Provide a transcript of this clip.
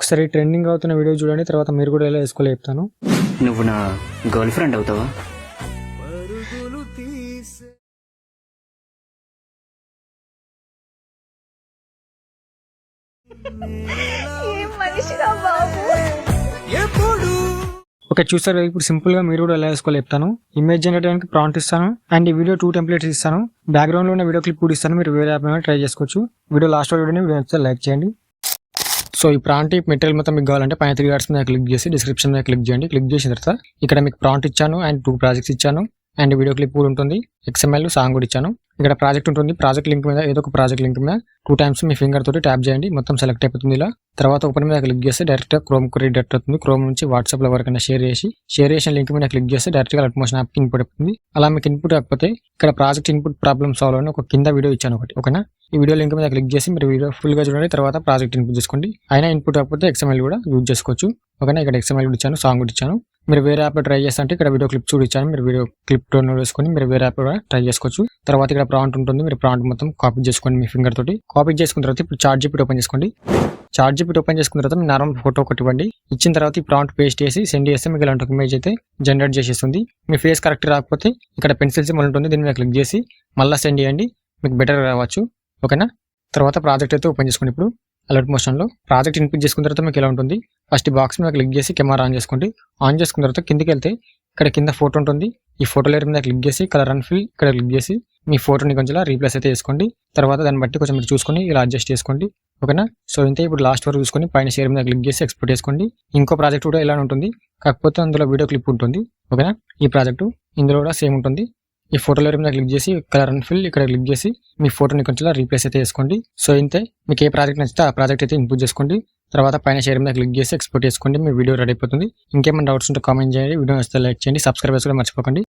ఒకసారి ట్రెండింగ్ అవుతున్న వీడియో చూడండి, తర్వాత మీరు కూడా ఎలా వేసుకోలే చెప్తాను. నువ్వు నా గర్ల్ ఫ్రెండ్ అవుతావా? ఓకే, చూసారు కదా. ఇప్పుడు సింపుల్ గా మీరు కూడా ఎలా వేసుకోలే చెప్తాను. ఇమేజ్ జనరేట్ చేయడానికి ప్రాంప్ట్ ఇస్తాను అండ్ ఈ వీడియో 2 టెంప్లెట్స్ ఇస్తాను. బ్యాక్గ్రౌండ్ లో ఉన్న వీడియో క్లిప్ కూడా ఇస్తాను. మీరు వేరే యాప్ ట్రై చేసుకోవచ్చు. వీడియో లాస్ట్ వీడియోని వీడియో లైక్ చేయండి. సో ఈ ప్రాంప్ట్ మెటీరియల్ మొత్తం మీకు కావాలంటే పైన 3 డాట్స్ మీద క్లిక్ చేసి డిస్క్రిప్షన్ మీద క్లిక్ చేయండి. క్లిక్ చేసిన తర్వాత ఇక్కడ మీకు ప్రాంప్ట్ ఇచ్చాను అండ్ 2 ప్రాజెక్ట్స్ ఇచ్చాను అండ్ వీడియో క్లిప్ కూడా ఉంటుంది. XML సాంగ్ కూడా ఇచ్చాను. ఇక్కడ ప్రాజెక్ట్ ఉంటుంది. ప్రాజెక్ట్ లింక్ మీద ఏదో ఒక ప్రాజెక్ట్ లింక్ మీద 2 టైమ్స్ మీ ఫింగర్ తోటి ట్యాప్ చేయండి. మొత్తం సెలెక్ట్ అయిపోతుంది. ఇలా తర్వాత ఓపెన్ మీద క్లిక్ చేస్తే డైరెక్ట్ క్రోమ్ కు రీడైరెక్ట్ అవుతుంది. క్రోమ్ నుంచి వాట్సాప్ లో ఎవరికైనా షేర్ చేసిన లింక్ మీద క్లిక్ చేస్తే డైరెక్ట్ గా అలర్ట్ మోషన్ యాప్ ఇన్పుట్ అవుతుంది. అలా మీకు ఇన్పుట్ కాకపోతే ఇక్కడ ప్రాజెక్ట్ ఇన్పుట్ ప్రాబ్లమ్ సాల్వ్ అని ఒక కింద వీడియో ఇచ్చాను ఒకటి. ఓకేనా, ఈ వీడియో లింక్ మీద క్లిక్ చేసి మీరు వీడియో ఫుల్ గా చూడండి. తర్వాత ప్రాజెక్ట్ ఇన్పుట్ చేసుకోండి. అయినా ఇన్పుట్ కాకపోతే XML కూడా యూజ్ చేసుకోవచ్చు. ఓకేనా, ఇక్కడ XML కూడా ఇచ్చాను, సాంగ్ కూడా ఇచ్చాను. మీరు వేరే యాప్ ట్రై చేస్తే ఇక్కడ వీడియో క్లిప్ కూడా ఇచ్చాను. మీరు వీడియో క్లిప్ డౌన్లోడ్ చేసుకొని మీరు వేరే యాప్ కూడా ట్రై చేసుకోవచ్చు. తర్వాత ఇక్కడ ప్రాంప్ట్ ఉంటుంది. మీరు ప్రాంప్ట్ మొత్తం కాపీ చేసుకోండి మీ ఫింగర్ తోటి. కాపీ చేసుకున్న తర్వాత ఇప్పుడు ChatGPT ఓపెన్ చేసుకోండి. ChatGPT ఓపెన్ చేసుకున్న తర్వాత మీ నార్మల్ ఫోటో ఒకటి ఇవ్వండి. ఇచ్చిన తర్వాత ఈ ప్రాంప్ట్ పేస్ట్ చేసి సెండ్ చేస్తే మీకు ఇలాంటి ఒక ఇమేజ్ అయితే జనరేట్ చేసేస్తుంది. మీ ఫేస్ కరెక్ట్ రాకపోతే ఇక్కడ పెన్సిల్ సింబల్ ఉంటుంది. దీని మీద క్లిక్ చేసి మళ్ళీ సెండ్ చేయండి, మీకు బెటర్ రావచ్చు. ఓకేనా, తర్వాత ప్రాజెక్ట్ అయితే ఓపెన్ చేసుకోండి. ఇప్పుడు అలర్ట్ మోషన్ లో ప్రాజెక్ట్ ఇన్పుట్ చేసుకున్న తర్వాత మీకు ఎలా ఉంటుంది. ఫస్ట్ బాక్స్ మీద క్లిక్ చేసి కెమెరా ఆన్ చేసుకోండి. ఆన్ చేసుకున్న తర్వాత కిందికి వెళ్తే ఇక్కడ కింద ఫోటో ఉంటుంది. ఈ ఫోటో లేయర్ మీద క్లిక్ చేసి కలర్ అండ్ ఫిల్ ఇక్కడ క్లిక్ చేసి మీ ఫోటోని కొంచెం రీప్లేస్ అయితే చేసుకోండి. తర్వాత దాన్ని బట్టి కొంచెం మీరు చూసుకొని ఇలా అడ్జస్ట్ చేసుకోండి. ఓకేనా, సో ఇంతే. ఇప్పుడు లాస్ట్ వరకు చూసుకొని పైన షేర్ మీద క్లిక్ చేసి ఎక్స్పోర్ట్ చేసుకోండి. ఇంకో ప్రాజెక్ట్ కూడా ఇలా ఉంటుంది, కాకపోతే అందులో వీడియో క్లిప్ ఉంటుంది. ఓకేనా, ఈ ప్రాజెక్టు ఇందులో కూడా సేమ్ ఉంటుంది. ఈ ఫోటో లేయర్ మీద క్లిక్ చేసి కలర్ అండ్ ఫిల్ ఇక్కడ క్లిక్ చేసి మీ ఫోటోని కొంచెం రీప్లేస్ అయితే చేసుకోండి. సో ఇంతే. మీకు ఏ ప్రాజెక్ట్ నచ్చితే ఆ ప్రాజెక్ట్ అయితే ఇన్పుట్ చేసుకోండి. తర్వాత పైన షేర్ మీద క్లిక్ చేసి ఎక్స్పోర్ట్ చేసుకోండి. మీ వీడియో రెడీ అయిపోతుంది. ఇంకేమైనా డౌట్స్ ఉంటే కామెంట్ చేయండి. వీడియో నచ్చితే లైక్ చేయండి. సబ్స్క్రైబ్ చేసుకోవడం మర్చిపోకండి.